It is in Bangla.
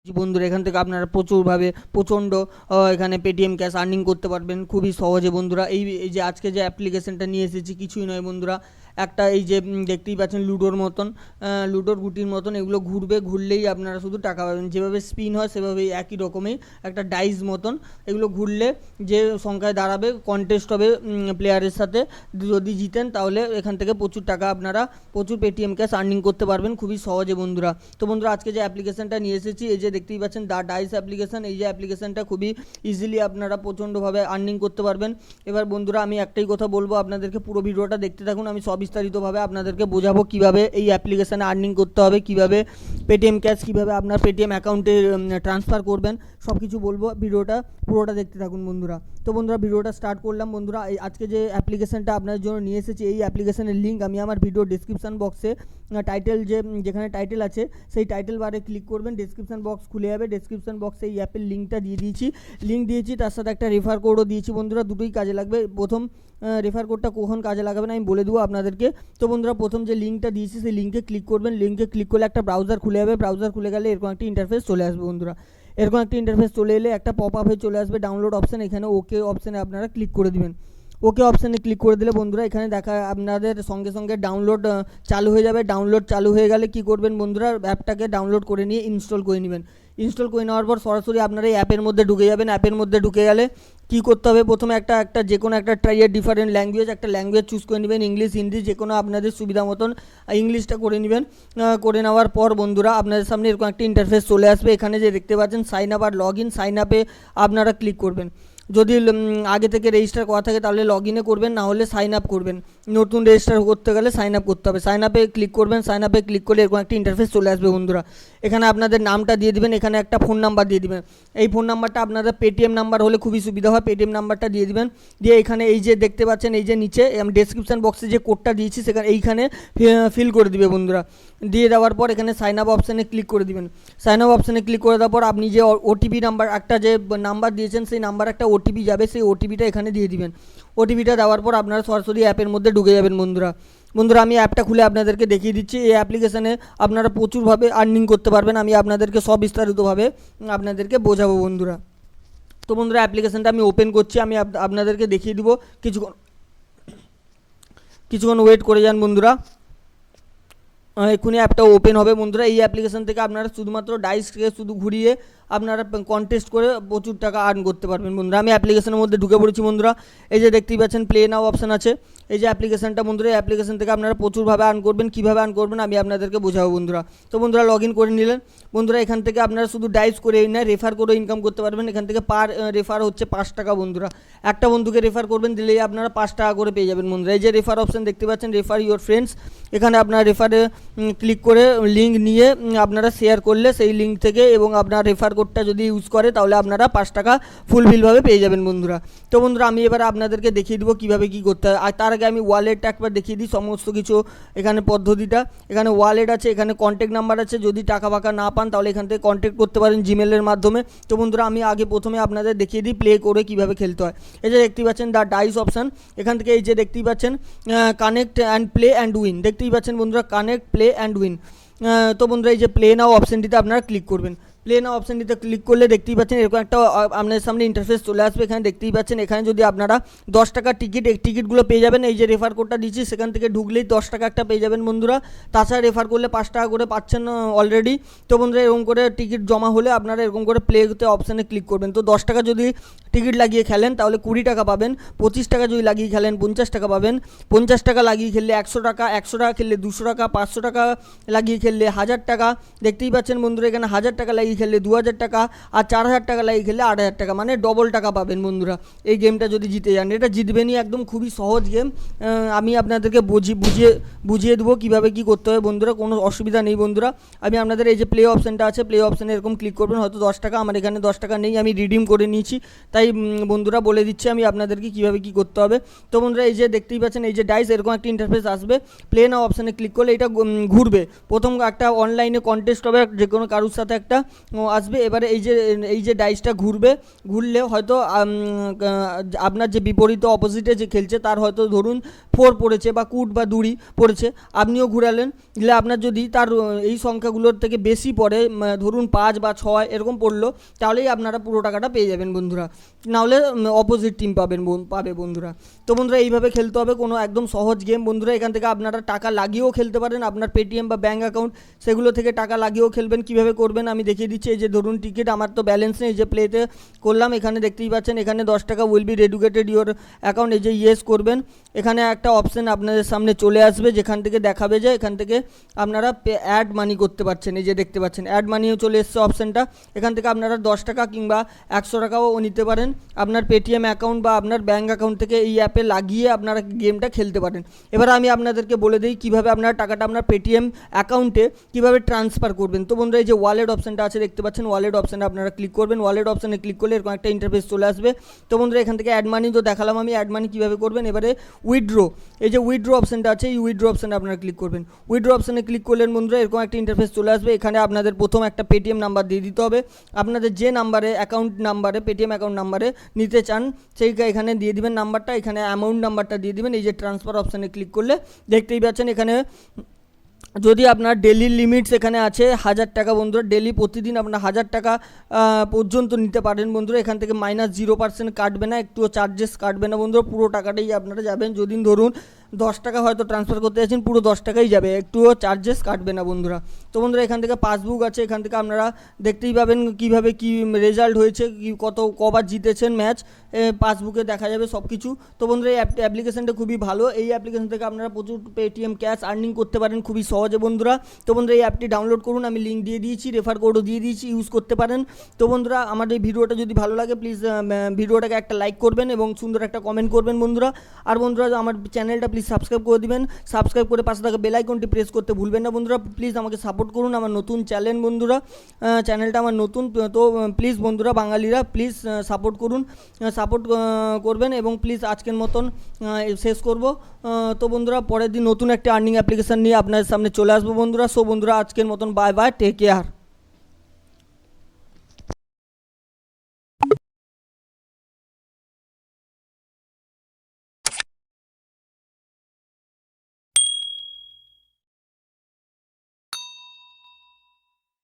বন্ধুরা এখান থেকে আপনারা প্রচুরভাবে প্রচণ্ড এখানে পেটিএম ক্যাশ আর্নিং করতে পারবেন খুবই সহজে বন্ধুরা। এই যে আজকে যে অ্যাপ্লিকেশনটা নিয়ে এসেছি কিছুই নয় বন্ধুরা, একটা এই যে দেখতেই পাচ্ছেন লুডোর মতন, লুডোর গুটির মতন এগুলো ঘুরবে, ঘুরলেই আপনারা শুধু টাকা পাবেন। যেভাবে স্পিন হয় সেভাবেই একই রকমই একটা ডাইস মতন এগুলো ঘুরলে যে সংখ্যায় দাঁড়াবে কন্টেস্ট হবে প্লেয়ারের সাথে, যদি জিতেন তাহলে এখান থেকে প্রচুর টাকা আপনারা প্রচুর পেটিএম ক্যাশ আর্নিং করতে পারবেন খুবই সহজে বন্ধুরা। তো বন্ধুরা আজকে যে অ্যাপ্লিকেশনটা নিয়ে এসেছি এই যে দেখতেই পাচ্ছেন দা ডাইস অ্যাপ্লিকেশন, এই যে অ্যাপ্লিকেশনটা খুবই ইজিলি আপনারা প্রচণ্ডভাবে আর্নিং করতে পারবেন। এবার বন্ধুরা আমি একটাই কথা বলবো, আপনাদেরকে পুরো ভিডিওটা দেখতে থাকুন, আমি বিস্তারিতভাবে আপনাদেরকে বোঝাবো কিভাবে এই অ্যাপ্লিকেশানে আর্নিং করতে হবে, কিভাবে পেটিএম ক্যাশ কিভাবে আপনার পেটিএম অ্যাকাউন্টে ট্রান্সফার করবেন, সব কিছু বলবো। ভিডিওটা পুরোটা দেখতে থাকুন বন্ধুরা। তো বন্ধুরা ভিডিওটা স্টার্ট করলাম বন্ধুরা। এই আজকে যে অ্যাপ্লিকেশানটা আপনার জন্য নিয়ে এসেছি এই অ্যাপ্লিকেশানের লিঙ্ক আমি আমার ভিডিও ডিসক্রিপশান বক্সে টাইটেল যেখানে টাইটেল আছে সেই টাইটেল বারে ক্লিক করবেন, ডিসক্রিপশান বক্স খুলে যাবে, ডিসক্রিপশান বক্সে এই অ্যাপের লিঙ্কটা দিয়ে দিয়েছি, লিঙ্ক দিয়েছি তার সাথে একটা রেফার কোডও দিয়েছি বন্ধুরা, দুটোই কাজে লাগবে। প্রথম রেফার কোডটা কখন কাজে লাগাবেন আমি বলে দেবো আপনাদেরকে। তো বন্ধুরা প্রথম যে লিঙ্কটা দিয়েছি সেই লিঙ্কে ক্লিক করবেন, লিঙ্কে ক্লিক করলে একটা ব্রাউজার খুলে যাবে, ব্রাউজার খুলে গেলে এরকম একটা ইন্টারফেস চলে আসবে বন্ধুরা। এরকম একটা ইন্টারফেস চলে এলে একটা পপ আপ হয়ে চলে আসবে ডাউনলোড অপশান, এখানে ওকে অপশানে আপনারা ক্লিক করে দিবেন। ওকে অপশানে ক্লিক করে দিলে বন্ধুরা এখানে দেখা আপনাদের সঙ্গে সঙ্গে ডাউনলোড চালু হয়ে যাবে। ডাউনলোড চালু হয়ে গেলে কি করবেন বন্ধুরা, অ্যাপটাকে ডাউনলোড করে নিয়ে ইনস্টল করে নেবেন। ইনস্টল করে নেওয়ার পর সরাসরি আপনারা এই অ্যাপের মধ্যে ঢুকে যাবেন। অ্যাপের মধ্যে ঢুকে গেলে কী করতে হবে, প্রথমে একটা যে কোনো একটা ট্রাইয়ের ডিফারেন্ট ল্যাঙ্গুয়েজ, একটা ল্যাঙ্গুয়েজ চুজ করে নেবেন, ইংলিশ হিন্দি যে কোনো আপনাদের সুবিধা মতন ইংলিশটা করে নেবেন। করে নেওয়ার পর বন্ধুরা আপনাদের সামনে এরকম একটা ইন্টারফেস চলে আসবে, এখানে যে দেখতে পাচ্ছেন সাইন আপ আর লগ ইন, সাইন আপে আপনারা ক্লিক করবেন। যদি আগে থেকে রেজিস্টার করা থাকে তাহলে লগ ইনে করবেন, না হলে সাইন আপ করবেন। নতুন রেজিস্টার করতে গেলে সাইন আপ করতে হবে। সাইন আপে ক্লিক করবেন, সাইন আপে ক্লিক করলে এরকম একটা ইন্টারফেস চলে আসবে বন্ধুরা। এখানে আপনাদের নামটা দিয়ে দিবেন, এখানে একটা ফোন নাম্বার দিয়ে দিবেন। এই ফোন নাম্বারটা আপনাদের পেটিএম নাম্বার হলে খুবই সুবিধা হয়, পেটিএম নাম্বারটা দিয়ে দিবেন। দিয়ে এখানে এই যে দেখতে পাচ্ছেন এই যে নিচে ডেসক্রিপশন বক্সে যে কোডটা দিয়েছি সেখানে এইখানে ফিল করে দিবে বন্ধুরা। দিয়ে দেওয়ার পর এখানে সাইন আপ অপশানে ক্লিক করে দিবেন। সাইন আপ অপশানে ক্লিক করে দেওয়ার পর আপনি যে ওটিপি নাম্বার একটা যে নাম্বার দিয়েছেন সেই নাম্বার একটা ওটিপি যাবে, সেই ওটিপিটা এখানে দিয়ে দিবেন। ওটিপিটা দেওয়ার পর আপনারা সরাসরি অ্যাপের মধ্যে ঢুকে যাবেন বন্ধুরা। আমি অ্যাপটা খুলে আপনাদেরকে দেখিয়ে দিচ্ছি। এই অ্যাপ্লিকেশানে আপনারা প্রচুরভাবে আর্নিং করতে পারবেন, আমি আপনাদেরকে বিস্তারিতভাবে আপনাদেরকে বোঝাবো বন্ধুরা। তো বন্ধুরা অ্যাপ্লিকেশানটা আমি ওপেন করছি, আমি আপনাদেরকে দেখিয়ে দিব। কিছুক্ষণ ওয়েট করে যান বন্ধুরা, এক্ষুনি অ্যাপটা ওপেন হবে বন্ধুরা। এই অ্যাপ্লিকেশান থেকে আপনারা শুধুমাত্র ডাইসকে শুধু ঘুরিয়ে আপনারা কন্টেস্ট করে প্রচুর টাকা আর্ন করতে পারবেন বন্ধুরা। আমি অ্যাপ্লিকেশনের মধ্যে ঢুকে পড়েছি বন্ধুরা। এই যে দেখতেই পাচ্ছেন প্লে নাও অপশান আছে, এই যে অ্যাপ্লিকেশানটা বন্ধুরা, এই অ্যাপ্লিকেশান থেকে আপনারা প্রচুরভাবে আর্ন করবেন। কীভাবে আর্ন করবেন আমি আপনাদেরকে বোঝাবো বন্ধুরা। তো বন্ধুরা লগ ইন করে নিলেন বন্ধুরা, এখান থেকে আপনারা শুধু ডাইস করে না রেফার করে ইনকাম করতে পারবেন। এখান থেকে পার রেফার হচ্ছে 5 টাকা বন্ধুরা। একটা বন্ধুকে রেফার করবেন, দিলেই আপনারা 5 টাকা করে পেয়ে যাবেন বন্ধুরা। এই যে রেফার অপশান দেখতে পাচ্ছেন, রেফার ইউর ফ্রেন্ডস, এখানে আপনারা রেফারে ক্লিক করে লিঙ্ক নিয়ে আপনারা শেয়ার করলে সেই লিঙ্ক থেকে এবং আপনার রেফার কোডটা যদি ইউজ করে তাহলে আপনারা 5 টাকা ফুলফিলভাবে পেয়ে যাবেন বন্ধুরা। তো বন্ধুরা আমি এবার আপনাদেরকে দেখিয়ে দেবো কীভাবে কী করতে হয়। আর তার আগে আমি ওয়ালেটটা একবার দেখিয়ে দিই সমস্ত কিছু। এখানে পদ্ধতিটা, এখানে ওয়ালেট আছে, এখানে কন্ট্যাক্ট নাম্বার আছে, যদি টাকা ফাঁকা না পান তাহলে এখান থেকে কন্ট্যাক্ট করতে পারেন জিমেলের মাধ্যমে। তো বন্ধুরা আমি আগে প্রথমে আপনাদের দেখিয়ে দিই প্লে করে কীভাবে খেলতে হয়। এই যে দেখতেই পাচ্ছেন দ্য ডাইস অপশান, এখান থেকে এই যে দেখতেই পাচ্ছেন connect and play and win, দেখতেই পাচ্ছেন বন্ধুরা কানেক্ট প্লে অ্যান্ড উইন। তো বন্ধুরা এই যে প্লে নাও অপশানটিতে আপনারা ক্লিক করবেন। প্লে নাও অপশানটিতে ক্লিক করলে দেখতেই পাচ্ছেন এরকম একটা আপনাদের সামনে ইন্টারফেস চলে আসবে। এখানে দেখতেই পাচ্ছেন এখানে যদি আপনারা 10 টাকার টিকিটগুলো পেয়ে যাবেন। এই যে রেফার কোডটা দিচ্ছি সেখান থেকে ঢুকলেই 10 টাকা একটা পেয়ে যাবেন বন্ধুরা। তাছাড়া রেফার করলে 5 টাকা করে পাচ্ছেন অলরেডি। তো বন্ধুরা এরকম করে টিকিট জমা হলে আপনারা এরকম করে প্লেতে অপশানে ক্লিক করবেন। তো 10 টাকা যদি টিকিট লাগিয়ে খেলেন তাহলে 20 টাকা পাবেন, 25 টাকা যদি লাগিয়ে খেলেন 50 টাকা পাবেন, 50 টাকা লাগিয়ে খেললে 100 টাকা, 100 টাকা খেললে 200 টাকা, 500 টাকা লাগিয়ে খেললে 1000 টাকা, দেখতেই পাচ্ছেন বন্ধুরা এখানে 1000 টাকা লাগিয়ে খেললে 2000 টাকা, আর 4000 টাকা লাগিয়ে খেললে 8000 টাকা, মানে ডবল টাকা পাবেন বন্ধুরা এই গেমটা যদি জিতে যান। এটা জিতবেনই, একদম খুবই সহজ গেম। আমি আপনাদেরকে বুঝিয়ে দেবো কীভাবে কী করতে হবে বন্ধুরা, কোনো অসুবিধা নেই বন্ধুরা। আমি আপনাদের এই যে প্লে অপশানটা আছে, প্লে অপশানে এরকম ক্লিক করবেন। হয়তো 10 টাকা, আমার এখানে 10 টাকা নেই, আমি রিডিম করে নিয়েছি, তাই বন্ধুরা বলে দিচ্ছি আমি আপনাদেরকে কীভাবে কী করতে হবে। তো বন্ধুরা এই যে দেখতেই পাচ্ছেন এই যে ডাইস এরকম একটা ইন্টারফেস আসবে। প্লে নাও অপশানে ক্লিক করলে এটা ঘুরবে। প্রথম একটা অনলাইনে কন্টেস্ট হবে, যে কোনো কারোর সাথে একটা আসবে। এবারে এই যে ডাইসটা ঘুরলে হয়তো আপনার যে বিপরীত অপোজিটে যে খেলছে তার হয়তো ধরুন 4 পড়েছে বা কুট বা দুড়ি পড়েছে, আপনিও ঘুরালেন, দিলে আপনার যদি তার এই সংখ্যাগুলোর থেকে বেশি পড়ে, ধরুন 5 বা 6 এরকম পড়লো, তাহলেই আপনারা পুরো টাকাটা পেয়ে যাবেন বন্ধুরা, নাহলে অপোজিট টিম পাবে বন্ধুরা। তো বন্ধুরা এইভাবে খেলতে হবে, কোনো একদম সহজ গেম বন্ধুরা। এখান থেকে আপনারা টাকা লাগিয়েও খেলতে পারেন, আপনার পেটিএম বা ব্যাঙ্ক অ্যাকাউন্ট সেগুলো থেকে টাকা লাগিয়েও খেলবেন। কিভাবে করবেন আমি দেখিয়ে দিচ্ছি। এই যে ধরুন টিকিট, আমার তো ব্যালেন্স নেই, এই যে প্লেতে করলাম, এখানে দেখতেই পাচ্ছেন এখানে 10 টাকা উইল বি রেডুকেটেড ইওর অ্যাকাউন্ট, এই যে ইয়েস করবেন। এখানে একটা অপশান আপনাদের সামনে চলে আসবে, যেখান থেকে দেখাবে যে এখান থেকে আপনারা অ্যাড মানি করতে পারছেন। এই যে দেখতে পাচ্ছেন অ্যাড মানিও চলে এসছে অপশানটা। এখান থেকে আপনারা 10 টাকা কিংবা 100 টাকাও নিতে পারেন আপনার পেটিএম অ্যাকাউন্ট বা আপনার ব্যাঙ্ক অ্যাকাউন্ট থেকে এই অ্যাপে লাগিয়ে আপনারা গেমটা খেলতে পারেন। এবার আমি আপনাদেরকে বলে দিই কীভাবে আপনারা টাকাটা আপনার পেটিএম অ্যাকাউন্টে কীভাবে ট্রান্সফার করবেন। তো বন্ধুরা এই যে ওয়ালেট অপশানটা আছে দেখতে পাচ্ছেন, ওয়ালেট অপশানে আপনারা ক্লিক করবেন। ওয়ালেট অপশানে ক্লিক করলে এরকম একটা ইন্টারফেস চলে আসবে। তো বন্ধুরা এখান থেকে অ্যাড মানি তো দেখালাম আমি, অ্যাড মানি কীভাবে করবেন। এবারে উইথড্র, এই যে উইথড্র অপশানটা আছে, এই উইথড্র অপশানে আপনারা ক্লিক করবেন। উইথড্র অপশানে ক্লিক করলেন বন্ধুরা এরকম একটা ইন্টারফেস চলে আসবে। এখানে আপনাদের প্রথম একটা পেটিএম নাম্বার দিয়ে দিতে হবে, আপনাদের যে নাম্বারে অ্যাকাউন্ট নাম্বারে পেটিএম অ্যাকাউন্ট নাম্বারে নিতে চান সেই এখানে দিয়ে দিবেন নাম্বারটা, এখানে অ্যামাউন্ট নাম্বারটা দিয়ে দিবেন। এই যে ট্রান্সফার অপশানে ক্লিক করলে দেখতেই পাচ্ছেন এখানে যদি আপনার ডেলি লিমিটস এখানে আছে 1000 টাকা বন্ধুরা, ডেলি প্রতিদিন আপনার 1000 টাকা পর্যন্ত নিতে পারেন বন্ধুরা। এখান থেকে -0% কাটবে না, একটুও চার্জেস কাটবে না বন্ধুরা, পুরো টাকাটাই আপনারা যাবেন। যদি ধরুন 10 টাকা হয়তো ট্রান্সফার করতে যাচ্ছেন, পুরো 10 টাকাই যাবে, একটুও চার্জেস কাটবে না বন্ধুরা। তো বন্ধুরা এখান থেকে পাসবুক আছে, এখান থেকে আপনারা দেখতেই পাবেন কীভাবে কী রেজাল্ট হয়েছে, কবার জিতেছেন ম্যাচ, পাসবুকে দেখা যাবে সব কিছু। তো বন্ধুরা এই অ্যাপ্লিকেশনটা খুবই ভালো, এই অ্যাপ্লিকেশন থেকে আপনারা প্রচুর পেটিএম ক্যাশ আর্নিং করতে পারেন খুবই সহজে বন্ধুরা। তো বন্ধুরা এই অ্যাপটি ডাউনলোড করুন, আমি লিঙ্ক দিয়ে দিয়েছি, রেফার কোডও দিয়ে দিয়েছি, ইউজ করতে পারেন। তো বন্ধুরা আমার এই ভিডিওটা যদি ভালো লাগে প্লিজ ভিডিওটাকে একটা লাইক করবেন এবং সুন্দর একটা কমেন্ট করবেন বন্ধুরা। আর বন্ধুরা আমার চ্যানেলটা প্লিজ সাবস্ক্রাইব করে দিবেন, সাবস্ক্রাইব করে পাশে থাকা বেল আইকনটি প্রেস করতে ভুলবেন না বন্ধুরা। প্লিজ আমাকে সাপোর্ট করুন, আমার নতুন চ্যানেল বন্ধুরা, চ্যানেলটা আমার নতুন, তো প্লিজ বন্ধুরা বাঙালিরা প্লিজ সাপোর্ট করুন, সাপোর্ট করবেন। এবং প্লিজ আজকের মতন শেষ করব। তো বন্ধুরা পরের দিন নতুন একটা আর্নিং অ্যাপ্লিকেশান নিয়ে আপনাদের সামনে চলে আসবো বন্ধুরা। সো বন্ধুরা আজকের মতন বাই বাই, টেক কেয়ার।